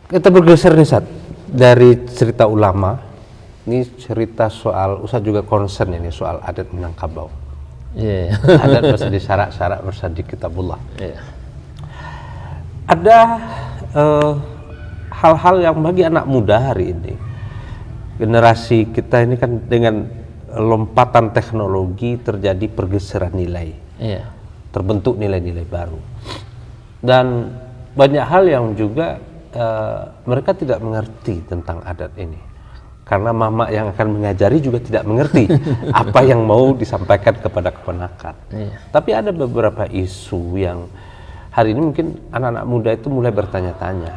Kita bergeser nih Sat, dari cerita ulama, ini cerita soal, Ustaz juga concern ini soal adat Minangkabau. Adat bersadi syarak-syarak bersadi kitabullah. Ada hal-hal yang bagi anak muda hari ini, generasi kita ini kan dengan lompatan teknologi terjadi pergeseran nilai, terbentuk nilai-nilai baru, dan banyak hal yang juga mereka tidak mengerti tentang adat ini, karena mama yang akan mengajari juga tidak mengerti apa yang mau disampaikan kepada keponakan. Tapi ada beberapa isu yang hari ini mungkin anak-anak muda itu mulai bertanya-tanya.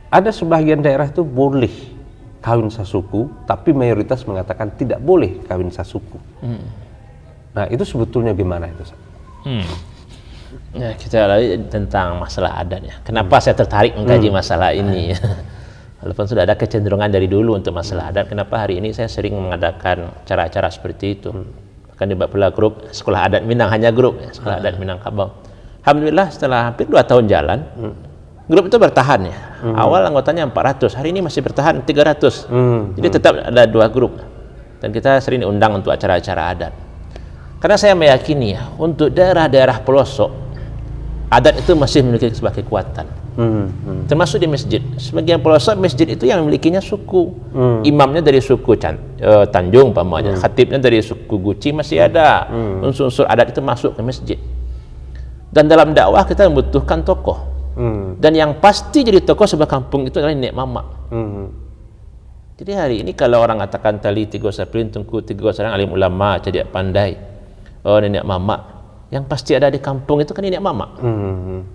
Ada sebagian daerah itu boleh kawin sasuku, tapi mayoritas mengatakan tidak boleh kawin sasuku. Nah, itu sebetulnya gimana itu? Ya, kita lagi tentang masalah adat ya. Kenapa saya tertarik mengkaji masalah ini? Walaupun sudah ada kecenderungan dari dulu untuk masalah adat, kenapa hari ini saya sering mengadakan cara-cara seperti itu? Bahkan dibuat pula grup Sekolah Adat Minang, hanya grup ya, Sekolah Adat Minangkabau. Alhamdulillah setelah hampir 2 tahun jalan, grup itu bertahan ya. Awal anggotanya 400, hari ini masih bertahan 300. Jadi tetap ada 2 grup. Dan kita sering diundang untuk acara-acara adat. Karena saya meyakini ya, untuk daerah-daerah pelosok, adat itu masih memiliki sebuah kekuatan. Termasuk di masjid. Sebagian pelosok masjid itu yang memilikinya suku. Imamnya dari suku Tanjung umpamanya, khatibnya dari suku Guci, masih ada unsur-unsur adat itu masuk ke masjid. Dan dalam dakwah kita membutuhkan tokoh. Dan yang pasti jadi tokoh sebuah kampung itu adalah nenek mama. Jadi hari ini kalau orang katakan tali 3 saprin tungku 3 sarang alim ulama jadi pandai, nenek mama, yang pasti ada di kampung itu kan nenek mama.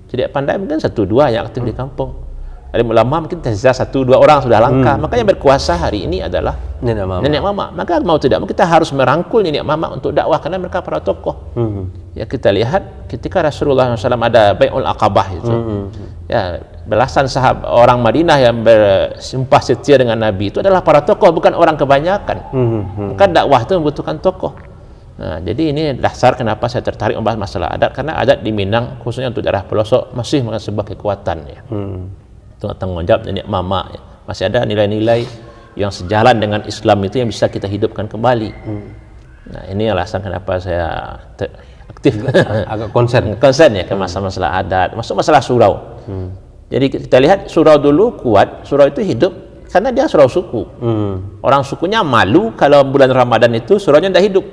Jadi pandai mungkin 1-2 yang aktif di kampung. Alim ulama mungkin tersisa 1-2 orang sudah langka. Makanya berkuasa hari ini adalah nenek mama. Maka mau tidak mau kita harus merangkul nenek mama untuk dakwah, karena mereka para tokoh. Ya, kita lihat ketika Rasulullah SAW ada Bai'ul Aqabah itu, ya, belasan sahabat orang Madinah yang bersumpah setia dengan Nabi itu adalah para tokoh, bukan orang kebanyakan. Maka dakwah itu membutuhkan tokoh. Nah, jadi ini dasar kenapa saya tertarik membahas masalah adat, karena adat di Minang khususnya untuk daerah pelosok masih mengandung sebuah kekuatan ya. Tanggung jawab nenek mama ya. Masih ada nilai-nilai yang sejalan dengan Islam itu yang bisa kita hidupkan kembali. Nah, ini alasan kenapa saya aktif agak concern ya ke masalah adat, masuk masalah surau. Jadi kita lihat surau dulu kuat, surau itu hidup karena dia surau suku. Orang sukunya malu kalau bulan Ramadan itu suraunya tidak hidup.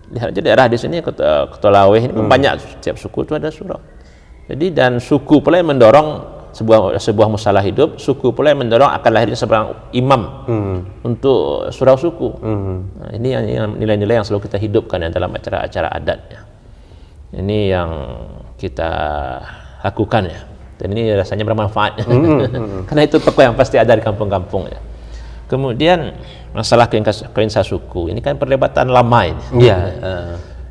Lihat aja daerah di sini Ketolaweh ini banyak, setiap suku itu ada surau. Jadi dan suku pula yang mendorong sebuah musalah hidup, suku pula yang mendorong akan lahirnya seorang imam untuk surau suku. Nah, ini yang nilai-nilai yang selalu kita hidupkan ya, dalam acara-acara adat ya. Ini yang kita lakukan ya, dan ini rasanya bermanfaat karena itu tokoh yang pasti ada di kampung-kampung ya. Kemudian masalah kawin sasuku ini kan perdebatan lama ini.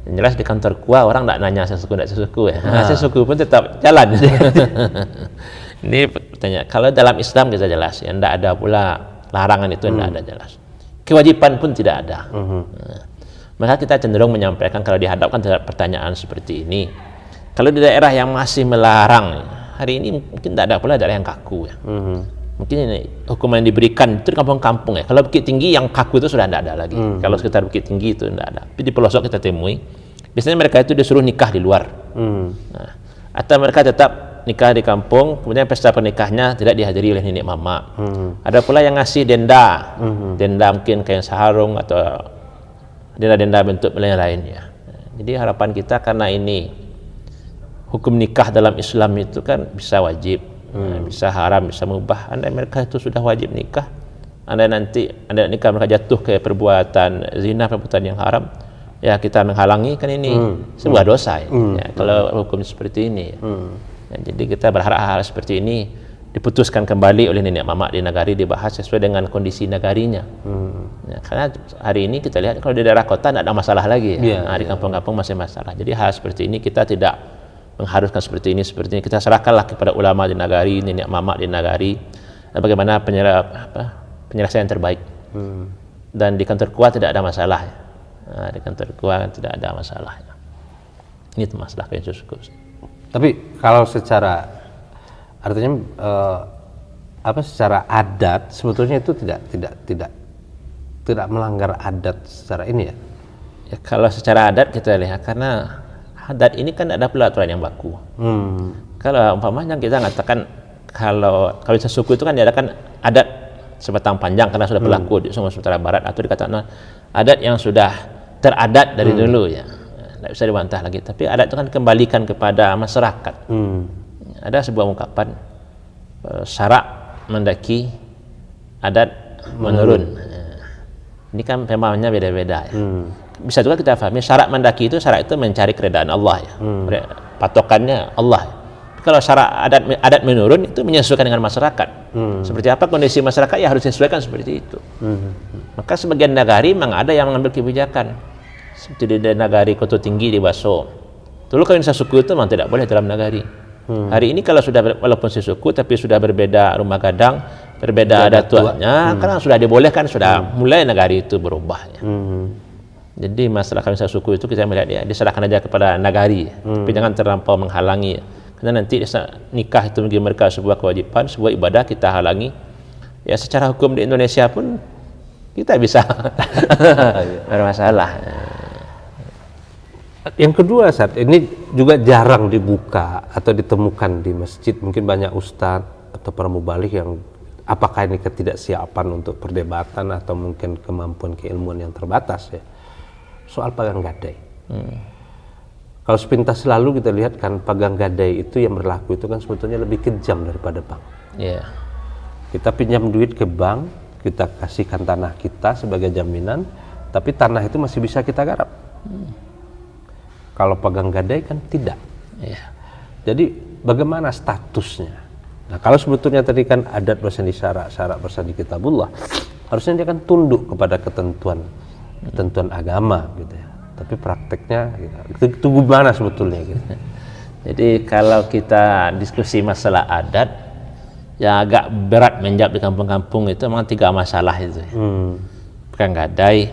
Yang jelas di kantor KUA orang tidak nanya sesuku tidak sesuku ya. Sesuku pun tetap jalan. Ini pertanyaan, kalau dalam Islam kita jelas ya, tidak ada pula larangan itu, tidak ada jelas. Kewajiban pun tidak ada. Maka kita cenderung menyampaikan kalau dihadapkan terhadap pertanyaan seperti ini, kalau di daerah yang masih melarang hari ini mungkin tidak ada pula daerah yang kaku ya. Mungkin ini hukuman yang diberikan itu di kampung-kampung ya. Kalau Bukit Tinggi yang kaku itu sudah tidak ada lagi. Kalau sekitar Bukit Tinggi itu tidak ada. Tapi di pelosok kita temui, biasanya mereka itu disuruh nikah di luar. Nah, atau mereka tetap nikah di kampung, kemudian pesta pernikahannya tidak dihadiri oleh nenek mama. Ada pula yang ngasih denda, denda mungkin kain sarung atau denda-denda bentuk lain-lainnya. Jadi harapan kita, karena ini hukum nikah dalam Islam itu kan bisa wajib, bisa haram, bisa mubah. Andai mereka itu sudah wajib nikah, andai nanti nikah mereka jatuh ke perbuatan zina, perbuatan yang haram, ya kita menghalangi kan ini sebuah dosa ya. Kalau hukum seperti ini ya. Ya, jadi kita berharap hal seperti ini diputuskan kembali oleh nenek mama di nagari, dibahas sesuai dengan kondisi nagarinya. Ya, karena hari ini kita lihat kalau di daerah kota tidak ada masalah lagi ya. Di kampung-kampung masih masalah. Jadi hal seperti ini kita tidak mengharuskan seperti ini. Kita serahkanlah kepada ulama di nagari, nenek mama di nagari, bagaimana penyelesaian terbaik. Dan di kantor KUA tidak ada masalah ya. Nah, di kantor KUA tidak ada masalah ya. Ini masalah kawin suku. Tapi kalau secara artinya secara adat sebetulnya itu tidak melanggar adat secara ini ya. Ya, kalau secara adat kita lihat, karena adat ini kan ada pelaturan yang baku. Kalau umpamanya kita mengatakan kalau sesuku itu kan diadakan adat sebatang panjang karena sudah berlaku di Sumatera Barat, atau dikatakan adat yang sudah teradat dari dulu ya. Tidak bisa dibantah lagi. Tapi adat itu kan kembalikan kepada masyarakat. Ada sebuah ungkapan, syarak mendaki, adat menurun. Ini kan temanya beda-beda ya. Bisa juga kita pahami syarak mendaki itu, syarak itu mencari keridaan Allah ya. Patokannya Allah. Kalau syarak adat menurun itu menyesuaikan dengan masyarakat. Seperti apa kondisi masyarakat ya harus disesuaikan seperti itu. Maka sebagian nagari memang ada yang mengambil kebijakan. Seperti di nagari Kota Tinggi di Baso. Dulu kawin sesuku itu memang tidak boleh dalam nagari. Hari ini kalau sudah walaupun sesuku tapi sudah berbeda rumah gadang, berbeda adat tuanya, karena sudah dibolehkan, sudah mulai nagari itu berubah ya. Jadi masalah kawin sesuku itu kita melihat ya diserahkan aja kepada nagari, tapi jangan terlampau menghalangi. Karena nanti nikah itu bagi mereka sebuah kewajiban, sebuah ibadah, kita halangi. Ya secara hukum di Indonesia pun kita bisa bermasalah. Yang kedua, saat ini juga jarang dibuka atau ditemukan di masjid. Mungkin banyak ustadz atau para mubalik yang apakah ini ketidaksiapan untuk perdebatan atau mungkin kemampuan keilmuan yang terbatas ya. Soal pagang gadai. Kalau sepintas selalu kita lihat kan pagang gadai itu yang berlaku itu kan sebetulnya lebih kejam daripada bank. Kita pinjam duit ke bank, kita kasihkan tanah kita sebagai jaminan, tapi tanah itu masih bisa kita garap. Kalau pagang gadai kan tidak. Jadi bagaimana statusnya? Nah kalau sebetulnya tadi kan adat bersandi syarak bersandi kitabullah, harusnya dia kan tunduk kepada ketentuan agama gitu ya. Tapi prakteknya itu gimana sebetulnya gitu. Jadi kalau kita diskusi masalah adat yang agak berat menjawab di kampung-kampung itu memang 3 masalah itu. Pagang gadai,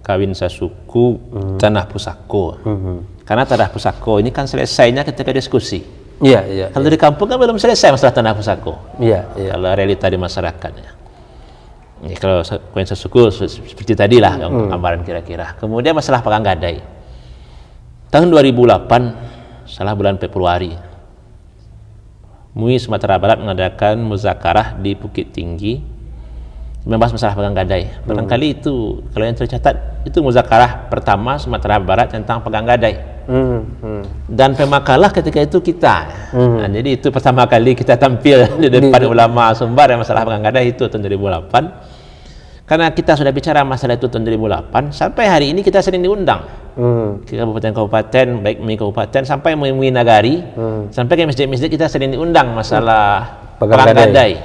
kawin sesuku, tanah pusako. Karena tanah pusako ini kan selesainya ketika diskusi. Kalau di kampung kan belum selesai masalah tanah pusako. Kalau realita di masyarakatnya. Ya, kalau kawin sesuku seperti tadi lah gambaran kira-kira. Kemudian masalah pagang gadai. Tahun 2008, salah bulan Februari, MUI Sumatera Barat mengadakan muzakarah di Bukit Tinggi membahas masalah pagang gadai. Barangkali itu kalau yang tercatat itu muzakarah pertama Sumatera Barat tentang pagang gadai. Dan pemakalah ketika itu kita. Nah, jadi itu pertama kali kita tampil di depan ulama Sumbar yang masalah pagang gadai itu tahun 2008. Karena kita sudah bicara masalah itu tahun 2008, sampai hari ini kita sering diundang ke kabupaten-kabupaten, baik MUI kabupaten sampai MUI nagari, sampai ke masjid-masjid kita sering diundang masalah pagang gadai.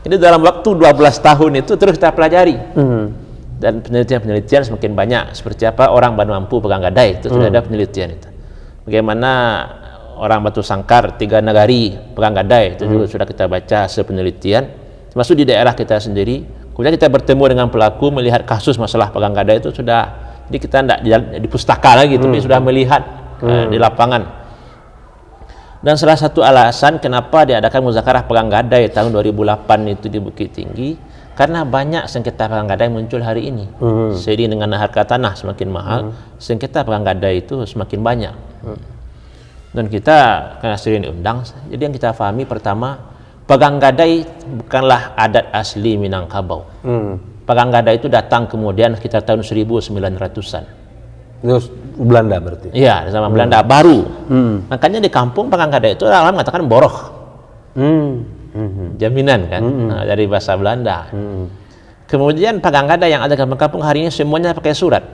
Ini dalam waktu 12 tahun itu terus kita pelajari. Dan penelitian-penelitian semakin banyak. Seperti apa orang Banu Ampu pagang gadai, itu sudah ada penelitian itu. Bagaimana orang Batu Sangkar, 3 nagari pagang gadai, itu juga sudah kita baca sepenelitian. Termasuk di daerah kita sendiri. Kemudian kita bertemu dengan pelaku, melihat kasus masalah pagang gadai itu sudah, jadi kita tidak di pustaka lagi, tapi sudah melihat di lapangan. Dan salah satu alasan kenapa diadakan muzakarah pagang gadai tahun 2008 itu di Bukit Tinggi, karena banyak sengketa pagang gadai muncul hari ini. Seiring dengan harga tanah semakin mahal, sengketa pagang gadai itu semakin banyak. Dan kita karena sering diundang, jadi yang kita pahami pertama, pagang gadai bukanlah adat asli Minangkabau. Pagang gadai itu datang kemudian sekitar tahun 1900-an. Itu Belanda berarti? Iya, zaman Belanda baru. Makanya di kampung pagang gadai itu orang mengatakan boroh. Jaminan kan, dari bahasa Belanda. Kemudian pagang gadai yang ada di kampung hari ini semuanya pakai surat.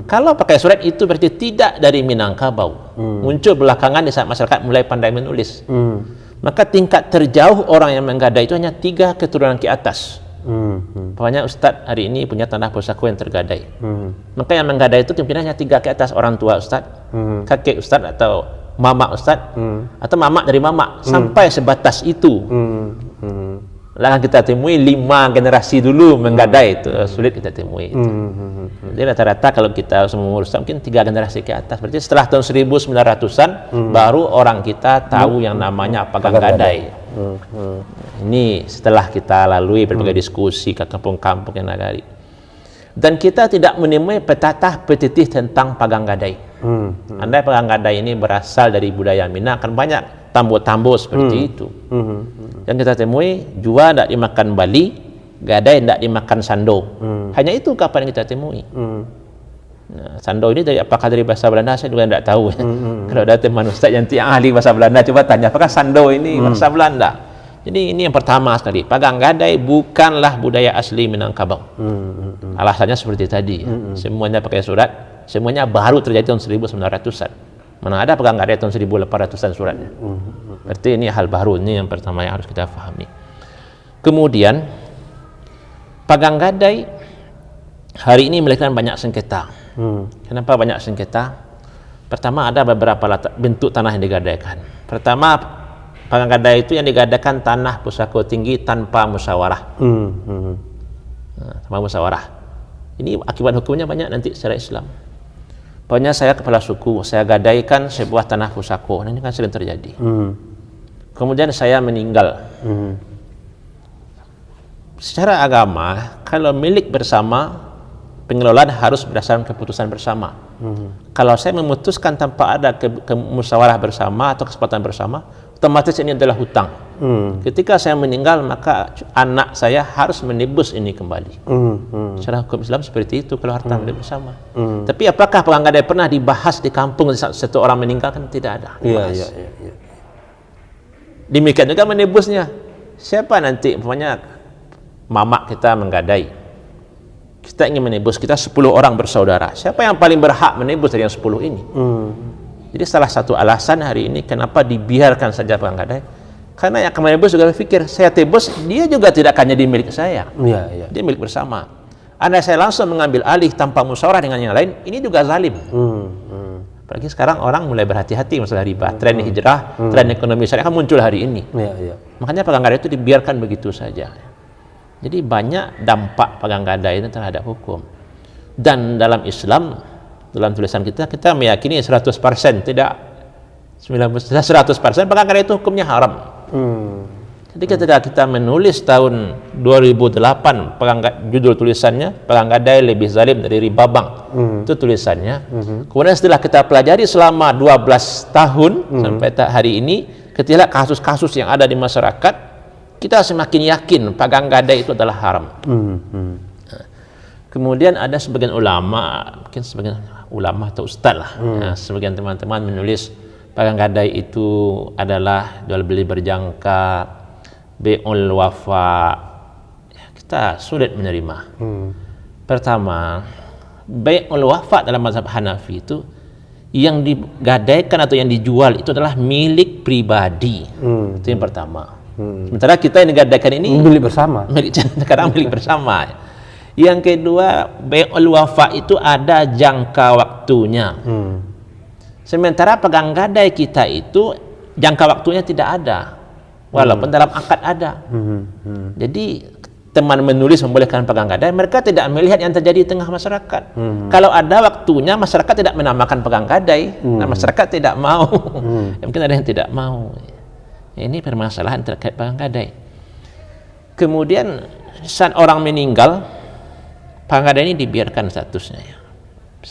Kalau pakai surat itu berarti tidak dari Minangkabau. Muncul belakangan di saat masyarakat mulai pandai menulis. Maka tingkat terjauh orang yang menggadai itu hanya 3 keturunan ke atas. Pokoknya Ustadz hari ini punya tanah pusako yang tergadai. Maka yang menggadai itu pimpinannya 3 ke atas, orang tua Ustadz, kakek Ustadz atau mama Ustadz, atau mama dari mama, sampai sebatas itu. Lah kita temui 5 generasi dulu menggadai itu sulit kita temui. Jadi rata-rata kalau kita mengurus mungkin 3 generasi ke atas. Berarti setelah tahun 1900-an baru orang kita tahu yang namanya pagang gadai. Ini setelah kita lalui berbagai diskusi ke kampung-kampung yang nagari. Dan kita tidak menemui petatah petitih tentang pagang gadai. Andai pagang gadai ini berasal dari budaya Minang, akan banyak tambo-tambo seperti itu. Yang kita temui, jua tidak dimakan Bali, gadai tidak dimakan sando. Hanya itu kapan kita temui. Nah, sando ini apakah dari bahasa Belanda, saya juga tidak tahu. Kalau ada teman ustaz yang ahli bahasa Belanda, coba tanya apakah sando ini bahasa Belanda. Jadi ini yang pertama sekali, pagang gadai bukanlah budaya asli Minangkabau. Alasannya seperti tadi, semuanya pakai surat, semuanya baru terjadi tahun 1900-an. Mana ada pagang gadai tahun 1800-an suratnya. Berarti ini hal baru, ini yang pertama yang harus kita pahami. Kemudian pagang gadai hari ini melahirkan banyak sengketa. Kenapa banyak sengketa? Pertama, ada beberapa bentuk tanah yang digadaikan. Pertama, pagang gadai itu yang digadaikan tanah pusako tinggi tanpa musyawarah. Tanpa musyawarah. Ini akibat hukumnya banyak nanti secara Islam. Pokoknya saya kepala suku, saya gadaikan sebuah tanah pusako. Nah, ini kan sering terjadi. Kemudian saya meninggal. Secara agama, kalau milik bersama, pengelolaan harus berdasarkan keputusan bersama. Kalau saya memutuskan tanpa ada musyawarah bersama atau kesepakatan bersama, otomatis ini adalah hutang. Ketika saya meninggal, maka anak saya harus menebus ini kembali. Secara hukum Islam seperti itu kalau harta milik bersama. Tapi apakah pagang gadai pernah dibahas di kampung satu orang meninggal? Kan tidak ada. Demikian juga menebusnya. Siapa nanti, umpamanya mamak kita menggadai, kita ingin menebus, kita 10 orang bersaudara, siapa yang paling berhak menebus dari yang 10 ini? Jadi salah satu alasan hari ini kenapa dibiarkan saja pagang gadai, karena yang akan menebus juga berpikir, saya tebus, dia juga tidak akan jadi milik saya. Dia milik bersama. Andai saya langsung mengambil alih tanpa musyawarah dengan yang lain, ini juga zalim. Apalagi sekarang orang mulai berhati-hati masalah riba, tren hijrah, tren ekonomi syariah kan muncul hari ini. Makanya pagang gadai itu dibiarkan begitu saja. Jadi banyak dampak pagang gadai itu terhadap hukum. Dan dalam Islam, dalam tulisan kita meyakini 100%, tidak 100% pagang gadai itu hukumnya haram. Jadi ketika kita menulis tahun 2008 judul tulisannya pagang gadai lebih zalim dari riba bank, itu tulisannya. Kemudian setelah kita pelajari selama 12 tahun sampai hari ini, ketika kasus-kasus yang ada di masyarakat, kita semakin yakin pagang gadai itu adalah haram. Kemudian ada sebagian ulama, mungkin sebagian ulama atau ustaz lah, sebagian teman-teman menulis pagang gadai itu adalah jual beli berjangka, bai'ul wafa. Kita sulit menerima. Pertama, bai'ul wafa dalam mazhab Hanafi itu yang digadaikan atau yang dijual itu adalah milik pribadi. Itu yang pertama. Sementara kita yang digadaikan ini milik bersama. Kadang milik bersama. Yang kedua, bai'ul wafa itu ada jangka waktunya. Sementara pagang gadai kita itu jangka waktunya tidak ada, walaupun dalam akad ada. Jadi teman menulis membolehkan pagang gadai, mereka tidak melihat yang terjadi di tengah masyarakat. Kalau ada waktunya, masyarakat tidak menamakan pagang gadai. Nah, masyarakat tidak mau. Mungkin ada yang tidak mau. Ini permasalahan terkait pagang gadai. Kemudian saat orang meninggal, pagang gadai ini dibiarkan statusnya.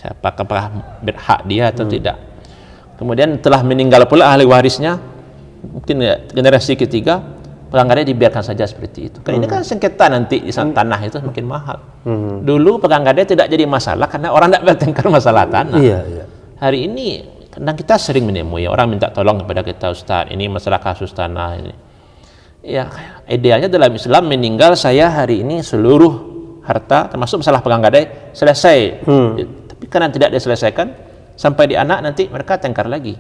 Apakah berhak dia atau tidak? Kemudian telah meninggal pula ahli warisnya, mungkin generasi ketiga, pagang gadai dibiarkan saja seperti itu. Karena ini kan sengketa nanti di tanah itu semakin mahal. Dulu pagang gadai tidak jadi masalah karena orang tidak bertengkar masalah tanah. Hari ini kadang kita sering menemui orang minta tolong kepada kita, Ustaz, ini masalah kasus tanah ini. Ya, idealnya dalam Islam meninggal saya hari ini seluruh harta termasuk masalah pagang gadai selesai. Tapi karena tidak diselesaikan, sampai di anak nanti mereka tengkar lagi.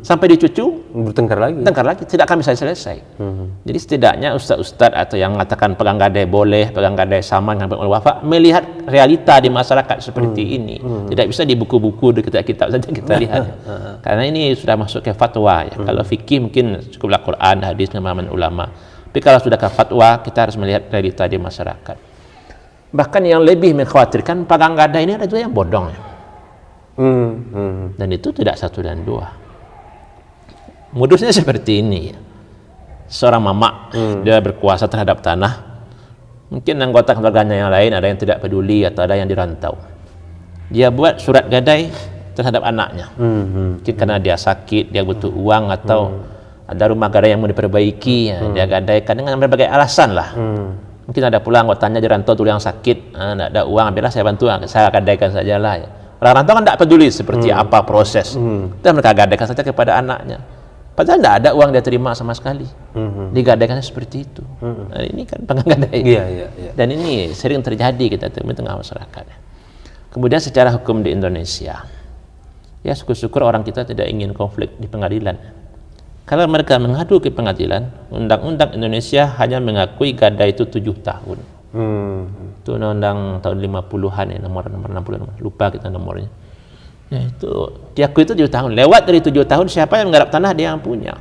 Sampai di cucu bertengkar lagi. Tidak akan bisa selesai. Jadi setidaknya ustaz-ustaz atau yang mengatakan pagang gadai boleh, pagang gadai sama dengan bai'ul wafa, melihat realita di masyarakat seperti ini. Tidak bisa di buku-buku, di kitab-kitab saja kita lihat. Karena ini sudah masuk ke fatwa ya. Kalau fikih mungkin cukuplah Quran, hadis, pemahaman ulama. Tapi kalau sudah ke fatwa, kita harus melihat realita di masyarakat. Bahkan yang lebih mengkhawatirkan, pagang gadai ini ada juga yang bodong ya. Dan itu tidak satu dan dua. Modusnya seperti ini ya. seorang mamak, dia berkuasa terhadap tanah. Mungkin anggota keluarganya yang lain ada yang tidak peduli atau ada yang dirantau. Dia buat surat gadai terhadap anaknya. Mungkin karena dia sakit, dia butuh uang atau ada rumah gadai yang mau diperbaiki, dia gadaikan dengan berbagai alasan lah. Mungkin ada pula anggotanya dirantau tuh yang sakit, tidak ada uang, biarlah saya bantu, saya gadaikan sajalah. Ya. Orang rantau kan tidak peduli seperti apa proses, dan mereka gadaikan saja kepada anaknya. Padahal tidak ada uang dia terima sama sekali, digadaikannya seperti itu. Nah, ini kan penggadai. Dan ini sering terjadi kita temui tengah masyarakat. Kemudian secara hukum di Indonesia, ya syukur-syukur orang kita tidak ingin konflik di pengadilan. Kalau mereka mengadu ke pengadilan, undang-undang Indonesia hanya mengakui gadai itu 7 tahun. Itu undang-undang tahun 50-an ya, nomor 60, lupa kita nomornya. Ya, itu diakui itu 7 tahun. Lewat dari 7 tahun, siapa yang menggarap tanah dia yang punya.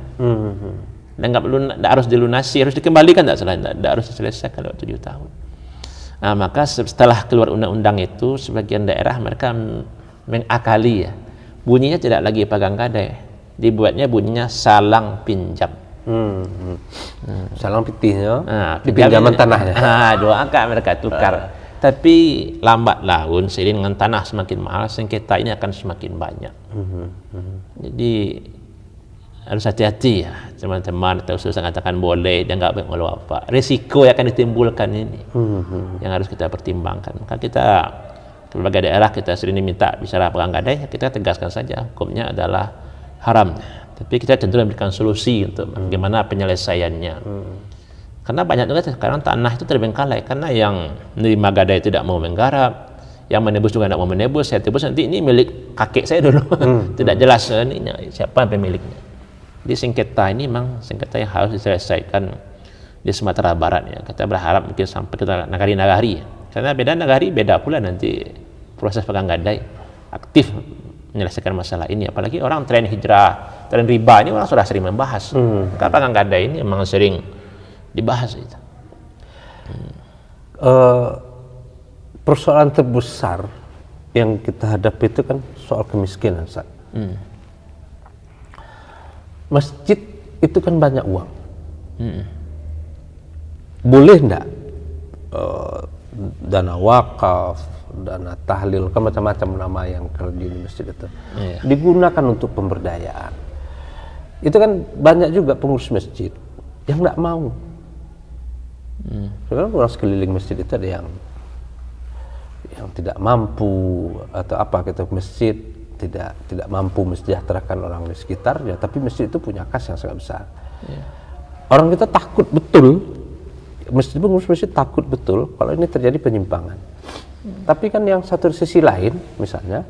Dan nggak harus dilunasi, harus dikembalikan, tidak harus diselesaikan lewat 7 tahun. Nah, maka setelah keluar undang-undang itu, sebagian daerah mereka mengakali ya, bunyinya tidak lagi pegang gadai. Dibuatnya bunyinya salang pinjam. Salang pitihnya, pinjaman tanahnya. Dua angka mereka tukar. Tapi lambat laun seiring dengan tanah semakin mahal, sengketa ini akan semakin banyak. Jadi harus hati-hati ya teman-teman, atau susah mengatakan boleh dan nggak boleh apa. Risiko yang akan ditimbulkan ini yang harus kita pertimbangkan. Maka kita berbagai daerah kita sering diminta bicara pegang gadai, kita tegaskan saja hukumnya adalah haram, tapi kita tentu memberikan solusi untuk bagaimana penyelesaiannya. Karena banyak juga sekarang tanah itu terbengkalai karena yang menerima gadai tidak mau menggarap, yang menebus juga tidak mau menebus. Saya tebus nanti ini milik kakek saya dulu, tidak jelas ini siapa pemiliknya. Di sengketa ini memang sengketa yang harus diselesaikan di Sumatera Barat ya. Kita berharap mungkin sampai ke nagari-nagari, karena beda nagari beda pula nanti proses pegang gadai aktif menyelesaikan masalah ini. Apalagi orang tren hijrah, tren riba ini orang sudah sering membahas. Pegang gadai ini memang sering dibahas itu. Persoalan terbesar yang kita hadapi itu kan soal kemiskinan. Masjid itu kan banyak uang. Boleh enggak dana wakaf, dana tahlil, kan macam-macam nama yang kerja di masjid itu digunakan untuk pemberdayaan? Itu kan banyak juga pengurus masjid yang enggak mau. Sekarang orang sekeliling masjid itu ada yang tidak mampu atau apa, kita masjid tidak mampu mensejahterakan orang di sekitarnya, tapi masjid itu punya kas yang sangat besar. Orang kita takut betul, pengurus masjid takut betul kalau ini terjadi penyimpangan. Tapi kan yang satu sisi lain, misalnya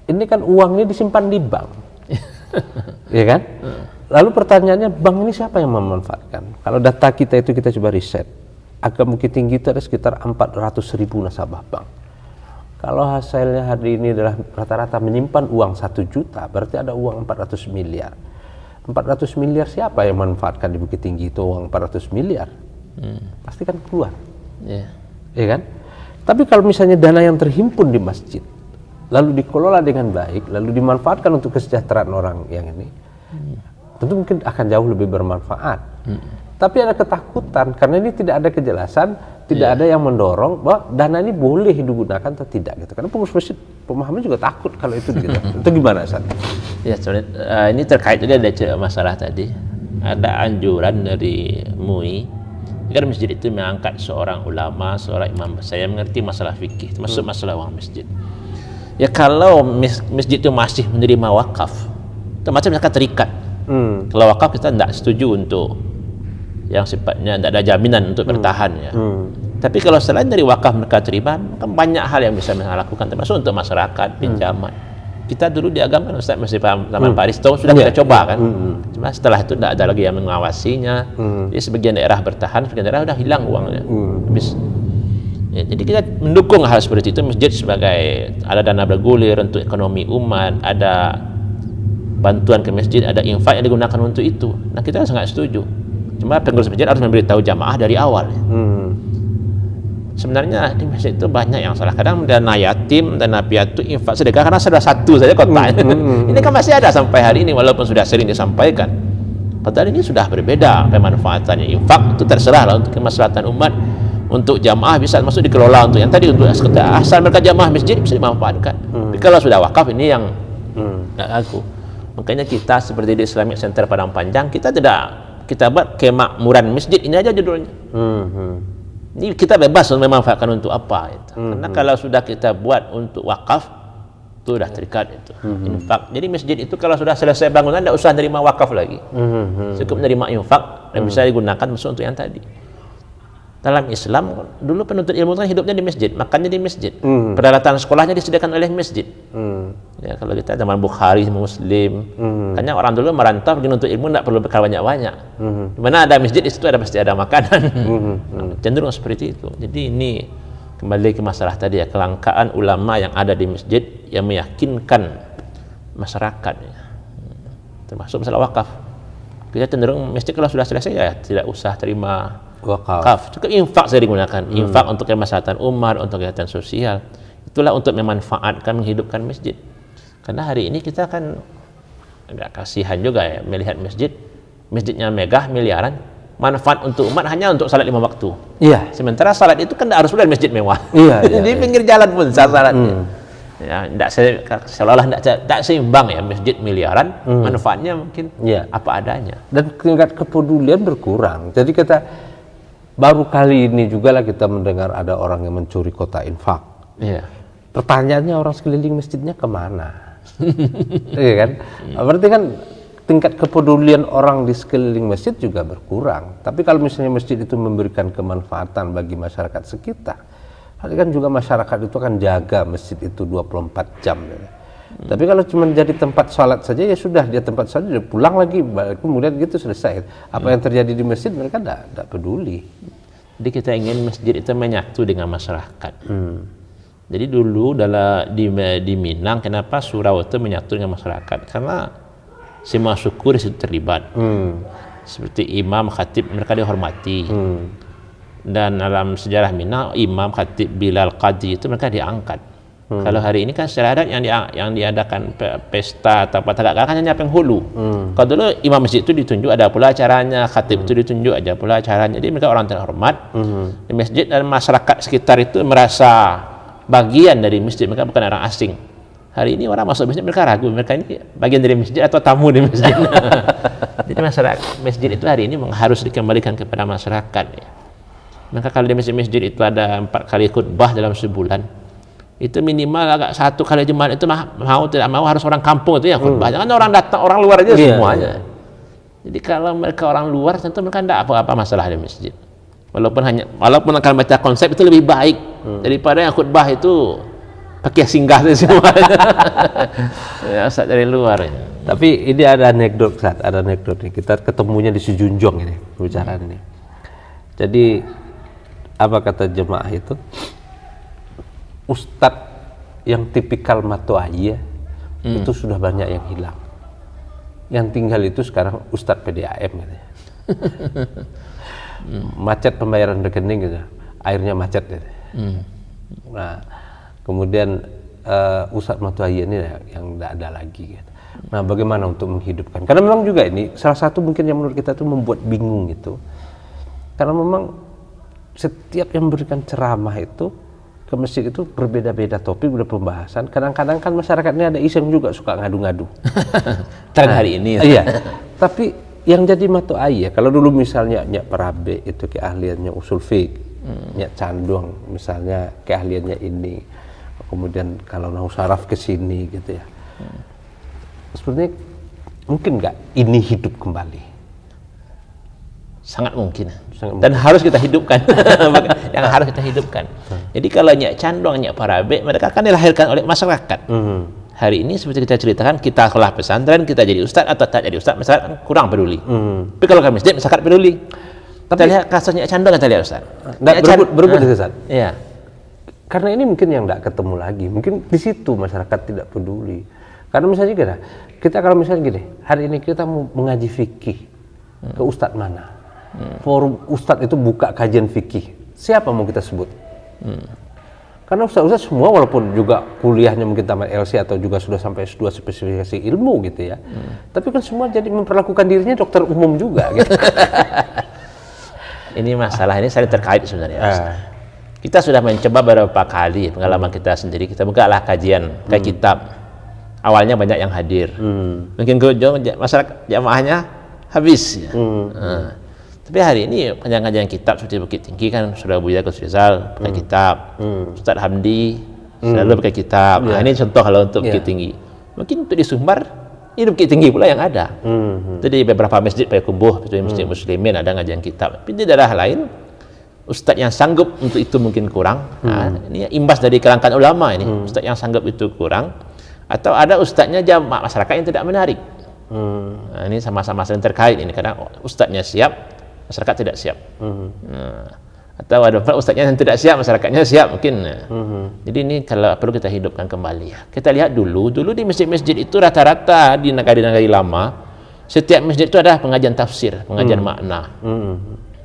ini kan uang ini disimpan di bank, ya kan? Lalu pertanyaannya, bank ini siapa yang memanfaatkan? Kalau data kita itu kita coba riset, agak mungkin tinggi itu ada sekitar 400.000 nasabah bank. Kalau hasilnya hari ini adalah rata-rata menyimpan uang 1 juta, berarti ada uang 400 miliar. 400 miliar siapa yang memanfaatkan di Bukit Tinggi itu uang 400 miliar? Pasti kan keluar. Ya kan? Tapi kalau misalnya dana yang terhimpun di masjid, lalu dikelola dengan baik, lalu dimanfaatkan untuk kesejahteraan orang yang ini, tentu mungkin akan jauh lebih bermanfaat. Tapi ada ketakutan, karena ini tidak ada kejelasan, tidak ada yang mendorong bahwa dana ini boleh digunakan atau tidak gitu. Karena pengurus masjid pemahaman juga takut kalau itu gitu. Itu gimana, San? Ya, ini terkait juga dengan masalah tadi. Ada anjuran dari MUI agar masjid itu mengangkat seorang ulama, seorang imam besar yang mengerti masalah fikih, termasuk masalah uang masjid. Ya, kalau masjid itu masih menerima wakaf, termasuk mereka terikat. Kalau wakaf kita tidak setuju untuk yang sifatnya tidak ada jaminan untuk bertahan ya. Tapi kalau selain dari wakaf mereka terima, kan banyak hal yang bisa mereka lakukan, termasuk untuk masyarakat, pinjaman. Kita dulu di agama kan Ustaz masih paham zaman Pak Aristo sudah kita coba kan. Cuma setelah itu tidak ada lagi yang mengawasinya. Jadi sebagian daerah bertahan, sebagian daerah sudah hilang uangnya. Habis. Ya, jadi kita mendukung hal seperti itu. Masjid sebagai ada dana bergulir untuk ekonomi umat, ada bantuan ke masjid, ada infak yang digunakan untuk itu. Nah, kita sangat setuju. Cuma pengurus masjid harus memberitahu jamaah dari awal. Sebenarnya di masjid itu banyak yang salah. Kadang dana yatim, dana piatu, infak sedekah karena sudah satu saja kotaknya. Ini kan masih ada sampai hari ini walaupun sudah sering disampaikan. Padahal ini sudah berbeda pemanfaatannya. Infak itu terserah lah untuk kemaslahatan umat, untuk jamaah bisa masuk dikelola, untuk yang tadi untuk asal mereka jamaah masjid bisa dimanfaatkan. Tapi kalau sudah wakaf ini yang nggak aku. Makanya kita seperti di Islamic Center Padang Panjang, kita buat kemakmuran masjid, ini aja judulnya. Ini kita bebas untuk memanfaatkan untuk apa itu. Karena kalau sudah kita buat untuk wakaf, itu sudah terikat itu. Infak. Jadi masjid itu kalau sudah selesai bangunan tidak usah nerima wakaf lagi. Cukup nerima infak dan bisa digunakan masuk untuk yang tadi. Dalam Islam dulu penuntut ilmu kan hidupnya di masjid, makannya di masjid. Peralatan sekolahnya disediakan oleh masjid. Ya, kalau kita zaman Bukhari, Muslim, makanya orang dulu merantau pergi nuntut ilmu tidak perlu bekal banyak-banyak. Di mana ada masjid, di situ pasti ada makanan. Cenderung seperti itu. Jadi ini kembali ke masalah tadi ya, kelangkaan ulama yang ada di masjid yang meyakinkan masyarakat ya. Termasuk masalah wakaf. Kita cenderung masjid kalau sudah selesai ya tidak usah terima wakaf. Cukup infak saya digunakan. Infak untuk kemaslahatan umat, untuk kegiatan sosial. Itulah untuk memanfaatkan, menghidupkan masjid. Karena hari ini kita kan agak kasihan juga ya melihat masjidnya megah miliaran, manfaat untuk umat hanya untuk salat 5 waktu. Iya. Sementara salat itu kan tidak harus di masjid mewah. Iya. Di pinggir jalan pun salatnya. Ya, seolah-olah tidak seimbang ya, masjid miliaran, manfaatnya mungkin apa adanya. Dan tingkat kepedulian berkurang. Jadi kita baru kali ini juga lah kita mendengar ada orang yang mencuri kota infak. Iya. Pertanyaannya orang sekeliling masjidnya kemana? Iya kan? Berarti kan tingkat kepedulian orang di sekeliling masjid juga berkurang. Tapi kalau misalnya masjid itu memberikan kemanfaatan bagi masyarakat sekitar, kan juga masyarakat itu akan jaga masjid itu 24 jam. Ya. Tapi kalau cuma jadi tempat sholat saja ya sudah, dia tempat sholat dia pulang lagi, kemudian gitu selesai. Apa yang terjadi di masjid mereka tidak peduli. Jadi kita ingin masjid itu menyatu dengan masyarakat. Jadi dulu di Minang, kenapa surau itu menyatu dengan masyarakat? Karena semua suku di situ terlibat. Seperti imam, khatib, mereka dihormati. Dan dalam sejarah Minang, imam, khatib, bilal, qadhi itu mereka diangkat. Kalau hari ini kan secara adat yang diadakan pesta atau apa tagak kan hanya penghulu. Kalau dulu imam masjid itu ditunjuk, ada pula acaranya, khatib itu ditunjuk, ada pula acaranya. Jadi mereka orang terhormat. Di masjid dan masyarakat sekitar itu merasa bagian dari masjid, mereka bukan orang asing. Hari ini orang masuk masjid mereka ragu, mereka ini bagian dari masjid atau tamu di masjid. Jadi masyarakat masjid itu hari ini harus dikembalikan kepada masyarakat ya. Maka kalau di masjid itu ada 4 kali khutbah dalam sebulan, itu minimal agak 1 kali Jumat itu mau tidak mau harus orang kampung itu ya khutbah. Jangan orang datang, orang luar aja semuanya. Jadi kalau mereka orang luar tentu mereka tidak apa-apa masalah di masjid. Walaupun akan baca konsep itu lebih baik daripada yang khutbah itu pakai singgah semua. Ya, Ustaz dari luar. Tapi ini ada anekdot, Ustaz, ada anekdot nih. Kita ketemunya di Sejunjung ini pembicaraan ini. Jadi apa kata jemaah itu? Ustadz yang tipikal mato'ayya itu sudah banyak yang hilang. Yang tinggal itu sekarang Ustadz PDAM katanya. Macet pembayaran rekening gitu, airnya macet gitu. Nah, kemudian Ustadz mato'ayya ini yang tidak ada lagi gitu. Nah, bagaimana untuk menghidupkan? Karena memang juga ini salah satu mungkin yang menurut kita itu membuat bingung itu. Karena memang setiap yang memberikan ceramah itu ke masjid itu berbeda-beda topik, berbeda pembahasan. Kadang-kadang kan masyarakatnya ada iseng juga suka ngadu-ngadu. Tren hari ini. Iya. Tapi yang jadi mato'ayya, kalau dulu misalnya Nyak Parabe itu keahliannya usul fiqh, Nyak Candong misalnya keahliannya ini, kemudian kalau nahu saraf ke sini gitu ya. Sebenarnya mungkin nggak ini hidup kembali? Sangat mungkin. Dan harus kita hidupkan. Yang harus kita hidupkan. Jadi kalau Nyak Candong, Nyak Parabe, mereka akan dilahirkan oleh masyarakat. Hari ini seperti kita ceritakan, kita kelah pesantren, kita jadi ustadz atau tak jadi ustadz, masyarakat kurang peduli. Tapi kalau ke masjid, masyarakat peduli. Kita lihat kasus Nyak Candong, kita lihat Ustaz. Berebut Ustaz. Iya. Karena ini mungkin yang tidak ketemu lagi. Mungkin di situ masyarakat tidak peduli. Karena misalnya kita kalau misalnya gini, hari ini kita mau mengaji fikih ke ustadz mana? Forum ustadz itu buka kajian fikih. Siapa mau kita sebut? Karena ustaz-ustaz semua walaupun juga kuliahnya mungkin tamat LC atau juga sudah sampai S2 spesifikasi ilmu gitu ya. Tapi kan semua jadi memperlakukan dirinya dokter umum juga gitu. Ini masalah ini saling terkait sebenarnya. Kita sudah mencoba beberapa kali pengalaman kita sendiri. Kita bukalah kajian kayak kitab. Awalnya banyak yang hadir. Mungkin ke ujung masyarakat jamaahnya habis. Ya. Tapi hari ini kajian kitab seperti Bukit Tinggi kan sudah Buya Gus Rizal pakai kitab. Ustaz Hamdi selalu pakai kitab. Nah, ini contoh kalau untuk Bukit Tinggi. Mungkin untuk di Sumbar ini Bukit Tinggi pula yang ada. Jadi beberapa masjid Payakumbuh, masjid Muslimin ada ngajian kitab. Tapi di daerah lain ustaz yang sanggup untuk itu mungkin kurang. Nah, ini imbas dari kelangkaan ulama ini. Ustaz yang sanggup itu kurang. Atau ada ustaznya jamaah masyarakat yang tidak menarik. Nah, ini sama-sama saling terkait ini. Kadang ustaznya siap, masyarakat tidak siap. Atau ada ustaznya yang tidak siap, masyarakatnya siap mungkin. Jadi ini kalau perlu kita hidupkan kembali ya. Kita lihat dulu di masjid-masjid itu rata-rata di negara-negara lama, setiap masjid itu ada pengajian tafsir, pengajian makna.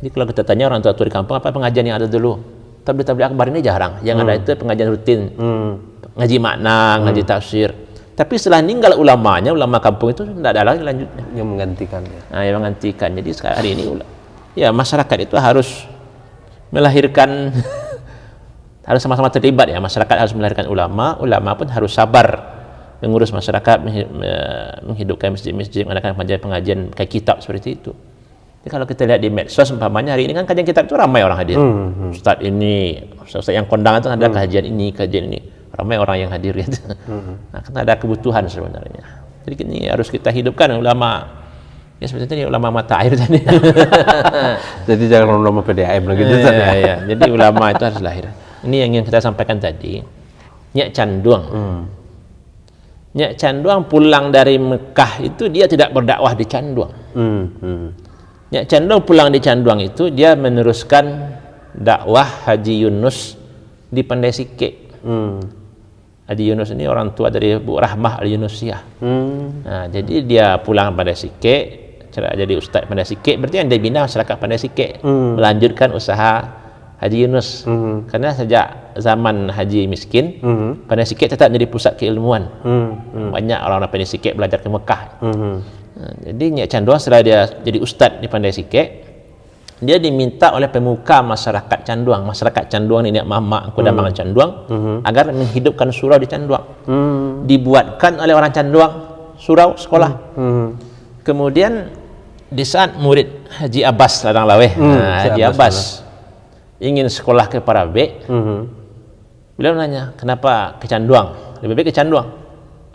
Jadi kalau kita tanya orang tua di kampung apa pengajian yang ada dulu, tabligh akbar ini jarang. Yang ada itu pengajian rutin, ngaji makna, ngaji tafsir. Tapi setelah meninggal ulamanya, ulama kampung itu tidak ada lagi lanjutnya yang menggantikannya. Nah, yang menggantikan. Jadi sekarang hari ini ya masyarakat itu harus melahirkan harus sama-sama terlibat ya. Masyarakat harus melahirkan ulama, ulama pun harus sabar mengurus masyarakat, menghidupkan masjid-masjid, mengadakan pengajian kayak kitab seperti itu. Jadi kalau kita lihat di medsos umpamanya hari ini kan kajian kitab itu ramai orang hadir. Ustaz ini, ustaz yang kondangan itu ada kajian ini. Ramai orang yang hadir gitu. Nah, karena ada kebutuhan sebenarnya. Jadi ini harus kita hidupkan ulama. Ya seperti itu ulama mata air tadi. Jadi jangan ulama PDAM lagi. Ya. Jadi ulama itu harus lahir. Ini yang ingin kita sampaikan tadi. Nyak Canduang. Nyak Canduang pulang dari Mekah itu dia tidak berdakwah di Canduang. Nyak Canduang pulang di Canduang itu dia meneruskan dakwah Haji Yunus di Pandai Sike. Haji Yunus ini orang tua dari Bu Rahmah Al-Yunusiyah. Nah, jadi dia pulang pada Sike, jadi ustaz pada Sike, berarti yang dia bina masyarakat pada Sike, melanjutkan usaha Haji Yunus. Karena sejak zaman Haji miskin, pada Sike tetap menjadi pusat keilmuan. Banyak orang-orang pada Sike belajar ke Mekah. Nah, jadi Nyak Canduang setelah dia jadi ustaz di Pandai Sike, dia diminta oleh pemuka masyarakat Canduang ini Nyak Mamak Kudamangan Canduang agar menghidupkan surau di Canduang. Dibuatkan oleh orang Canduang surau sekolah. Kemudian di saat murid Haji Abbas Ladang Laweh, Haji Abbas ingin sekolah ke Parabe, beliau nanya kenapa ke Canduang, lebih baik ke Canduang.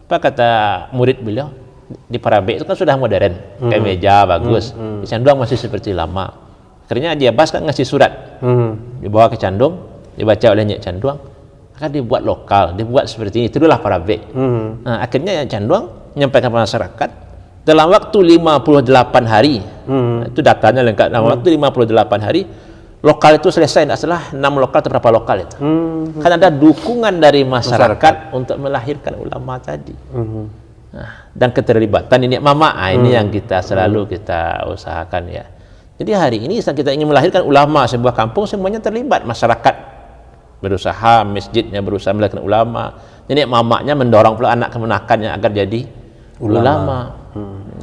Apa kata murid beliau? Di Parabe itu kan sudah modern, kayak meja bagus. Di Canduang masih seperti lama. Akhirnya Haji Abbas kan ngasih surat, dibawa ke Candung, dibaca oleh Nyak Canduang, akan dibuat lokal, dibuat seperti ini, itulah Parabe. Nah, akhirnya Nyak Canduang menyampaikan kepada masyarakat dalam waktu 58 hari, itu datanya lengkap, dalam waktu 58 hari, lokal itu selesai, tidak salah 6 lokal atau berapa lokal itu. Kan ada dukungan dari masyarakat untuk melahirkan ulama tadi. Nah, dan keterlibatan ini Mama, ini yang kita selalu kita usahakan ya. Jadi hari ini kita ingin melahirkan ulama sebuah kampung, semuanya terlibat, masyarakat berusaha, masjidnya berusaha melahirkan ulama. Jadi mamaknya mendorong pula anak kemenakannya agar jadi ulama.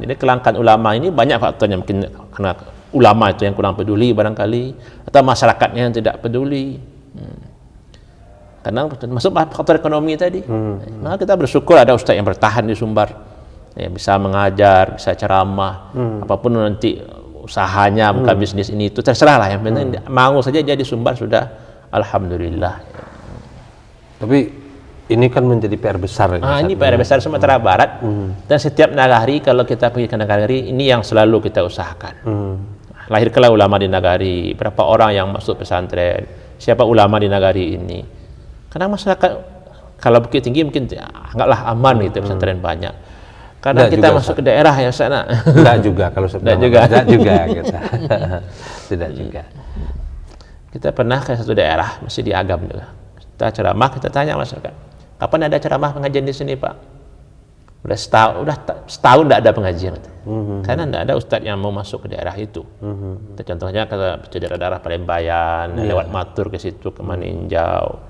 Jadi kelangkaan ulama ini banyak faktornya, mungkin karena ulama itu yang kurang peduli barangkali, atau masyarakatnya yang tidak peduli. Karena masuk faktor ekonomi tadi. Maka kita bersyukur ada ustaz yang bertahan di Sumbar, ya, bisa mengajar, bisa ceramah, apapun nanti usahanya, buka bisnis ini itu terserah lah, yang penting mau saja jadi Sumbar sudah alhamdulillah. Tapi ini kan menjadi PR besar. Ini PR besar Sumatera Barat, dan setiap nagari kalau kita pergi ke nagari ini yang selalu kita usahakan. Lahirkanlah ulama di nagari, berapa orang yang masuk pesantren, siapa ulama di nagari ini. Karena masyarakat kalau Bukit Tinggi mungkin anggaplah aman gitu, pesantren banyak. Karena kita masuk ke daerah ya sana. Tidak juga kalau sebenarnya. Tidak juga kita. Tidak juga. Kita pernah ke satu daerah, masih di Agam juga. Kita ceramah, kita tanya masyarakat, kapan ada ceramah pengajian di sini, Pak? Udah setahun tidak ada pengajian. Karena tidak ada ustadz yang mau masuk ke daerah itu. Contohnya ke daerah-daerah Palembayan, lewat Matur ke situ, ke Maninjau.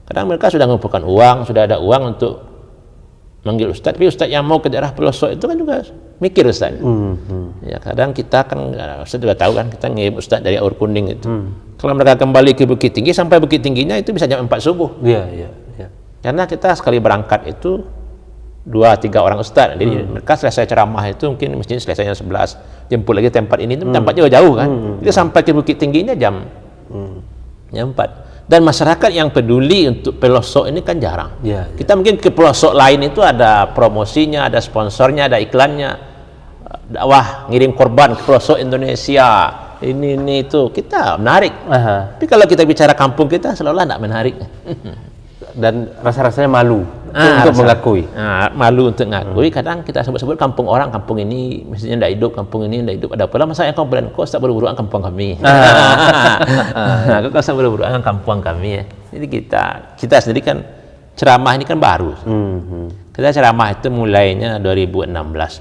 Kadang mereka sudah mengumpulkan uang, sudah ada uang untuk manggil ustaz, tapi ustaz yang mau ke daerah pelosok itu kan juga mikir ustaz. Ya kadang kita kan, ustaz juga tahu kan, kita ngirim ustaz dari Aur Kuning itu. Kalau mereka kembali ke Bukit Tinggi, sampai Bukit Tingginya itu bisa jam 4 subuh. Iya. Karena kita sekali berangkat itu 2-3 orang ustaz. Jadi mereka selesai ceramah itu mungkin mesti selesainya 11, jemput lagi tempat ini, tempat jauh kan. Jadi sampai ke Bukit Tingginya jam 4. Dan masyarakat yang peduli untuk pelosok ini kan jarang. Kita mungkin ke pelosok lain itu ada promosinya, ada sponsornya, ada iklannya. Dakwah ngirim korban ke pelosok Indonesia. Ini itu kita menarik. Tapi kalau kita bicara kampung kita seolah-olah tidak menarik. Dan rasa-rasanya malu untuk mengakui. Malu untuk mengakui. Kadang kita sebut-sebut kampung orang, kampung ini mestinya tidak hidup, kampung ini tidak hidup. Ada pula masalah yang komplain, kok tak buru-buruan kampung kami. Kok tak buru-buruan kampung kami ya. Jadi kita sendiri kan ceramah ini kan baru. Kita ceramah itu mulainya 2016,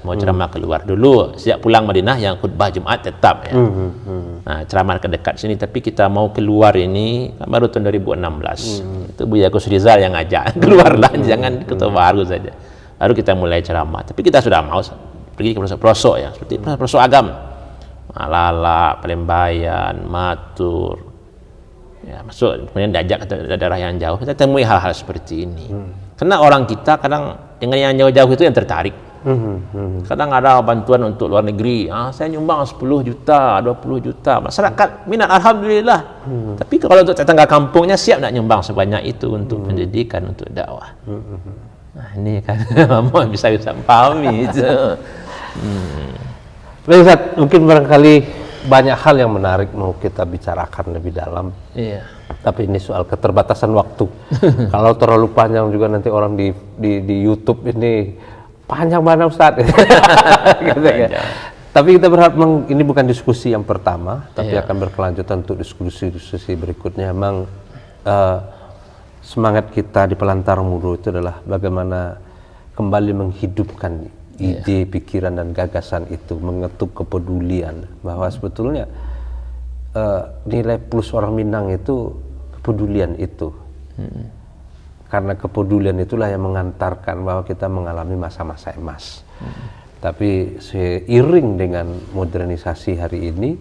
mau ceramah keluar dulu. Sejak pulang Madinah yang khutbah Jumat tetap ya. Nah, ceramah ke dekat sini, tapi kita mau keluar ini baru tahun 2016. Itu Buya Gus Rizal yang ngajak keluarlah, jangan ketua baru saja. Baru kita mulai ceramah. Tapi kita sudah mau pergi ke pelosok-pelosok ya, seperti pelosok Agam, Malala, Palembayan, Matur. Ya, masuk kemudian diajak ke daerah yang jauh, kita temui hal-hal seperti ini. Karena orang kita kadang dengan yang jauh-jauh itu yang tertarik. Kadang ada bantuan untuk luar negeri, saya nyumbang 10 juta, 20 juta, masyarakat minat, alhamdulillah. Tapi kalau untuk tetangga kampungnya siap nak nyumbang sebanyak itu untuk pendidikan, untuk dakwah. Nah ini kan mau bisa pahami itu. Baik Ustaz, mungkin barangkali banyak hal yang menarik mau kita bicarakan lebih dalam. Tapi ini soal keterbatasan waktu. Kalau terlalu panjang juga nanti orang di YouTube ini panjang mana Ustaz. Gitu ya. Tapi kita berharap ini bukan diskusi yang pertama, tapi akan berkelanjutan untuk diskusi-diskusi berikutnya. Memang semangat kita di Pelantara Mudo itu adalah bagaimana kembali menghidupkan ide, pikiran dan gagasan itu, mengetuk kepedulian bahwa sebetulnya nilai plus orang Minang itu kepedulian itu. Karena kepedulian itulah yang mengantarkan bahwa kita mengalami masa-masa emas. Tapi seiring dengan modernisasi hari ini,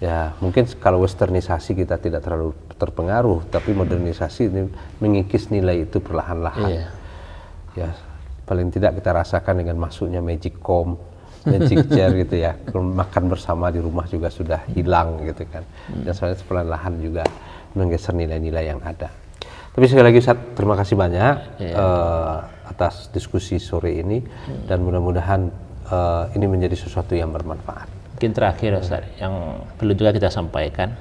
ya mungkin kalau westernisasi kita tidak terlalu terpengaruh, tapi modernisasi ini mengikis nilai itu perlahan-lahan. Ya paling tidak kita rasakan dengan masuknya Magic Com, Magic Chair gitu ya, makan bersama di rumah juga sudah hilang gitu kan. Dan soalnya perlahan-lahan juga menggeser nilai-nilai yang ada. Tapi sekali lagi Ustaz, terima kasih banyak atas diskusi sore ini dan mudah-mudahan ini menjadi sesuatu yang bermanfaat. Mungkin terakhir Ustaz, yang perlu juga kita sampaikan,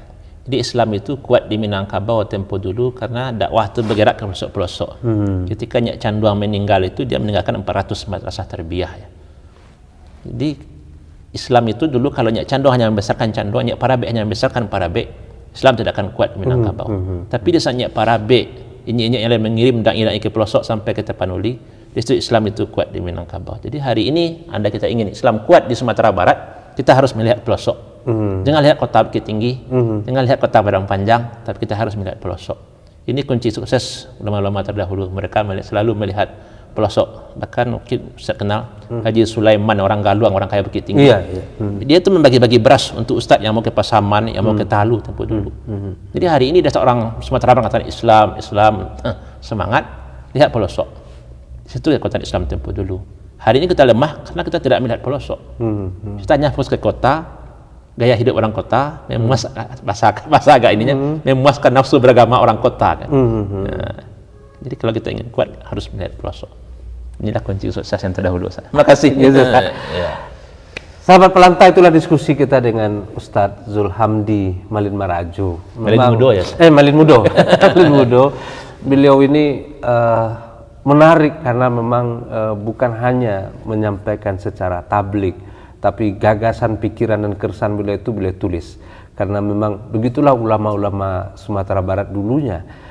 jadi Islam itu kuat di Minangkabau tempo dulu karena dakwah itu bergerak ke pelosok-pelosok. Ketika Nyak Canduang meninggal itu dia meninggalkan 400 madrasah tarbiyah ya. Jadi Islam itu dulu kalau Nyak Canduang hanya membesarkan Canduang, Nyak Parabek hanya membesarkan Parabek, Islam tidak akan kuat di Minangkabau. Tapi di saat Nyak Parabek, ini yang lain mengirim dai-dai ke pelosok sampai ke Tapanuli, di situ Islam itu kuat di Minangkabau. Jadi hari ini anda kita ingin Islam kuat di Sumatera Barat, kita harus melihat pelosok. Jangan lihat kota Bukit Tinggi, jangan lihat kota Padang Panjang, tapi kita harus melihat pelosok. Ini kunci sukses ulama-ulama terdahulu. Mereka selalu melihat pelosok. Bahkan mungkin saya kenal Haji Sulaiman, orang Galuang, orang kaya Bukit Tinggi. Dia itu membagi-bagi beras untuk ustaz yang mau ke Pasaman, yang mau ke Talu tempo dulu. Jadi hari ini ada seorang Sumatera mengatakan Islam, semangat, lihat pelosok. Di situ kekuatan Islam tempo dulu. Hari ini kita lemah karena kita tidak melihat pelosok. Kita hanya fokus ke kota, gaya hidup orang kota, bahasa agak ininya, memuaskan nafsu beragama orang kota kan. Jadi kalau kita ingin kuat harus melihat pelosok. Inilah kunci sukses yang terdahulu. Terima kasih. Sahabat Pelantau, itulah diskusi kita dengan Ustadz Zulhamdi Malin Marajo. Malin Mudo ya? Malin Mudo. Malin Mudo. Beliau ini menarik karena memang bukan hanya menyampaikan secara tablik, tapi gagasan, pikiran dan keresahan beliau itu beliau tulis. Karena memang begitulah ulama-ulama Sumatera Barat dulunya.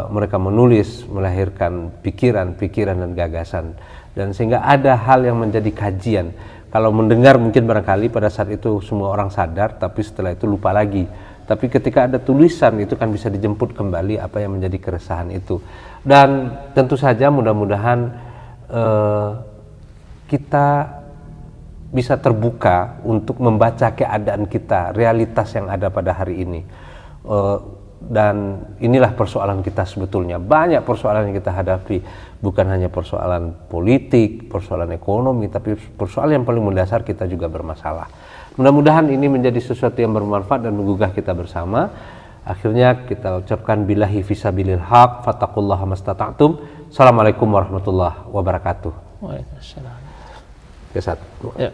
Mereka menulis, melahirkan pikiran-pikiran dan gagasan. Dan sehingga ada hal yang menjadi kajian. Kalau mendengar mungkin barangkali pada saat itu semua orang sadar, tapi setelah itu lupa lagi. Tapi ketika ada tulisan itu kan bisa dijemput kembali apa yang menjadi keresahan itu. Dan tentu saja mudah-mudahan kita bisa terbuka untuk membaca keadaan kita, realitas yang ada pada hari ini. Dan inilah persoalan kita sebetulnya. Banyak persoalan yang kita hadapi, bukan hanya persoalan politik, persoalan ekonomi, tapi persoalan yang paling mendasar kita juga bermasalah. Mudah-mudahan ini menjadi sesuatu yang bermanfaat dan menggugah kita bersama. Akhirnya kita ucapkan billahi fisabilil haq, fattaqullaha mastata'tum. Assalamualaikum warahmatullahi wabarakatuh. Waalaikumsalam. Kesat. Ya.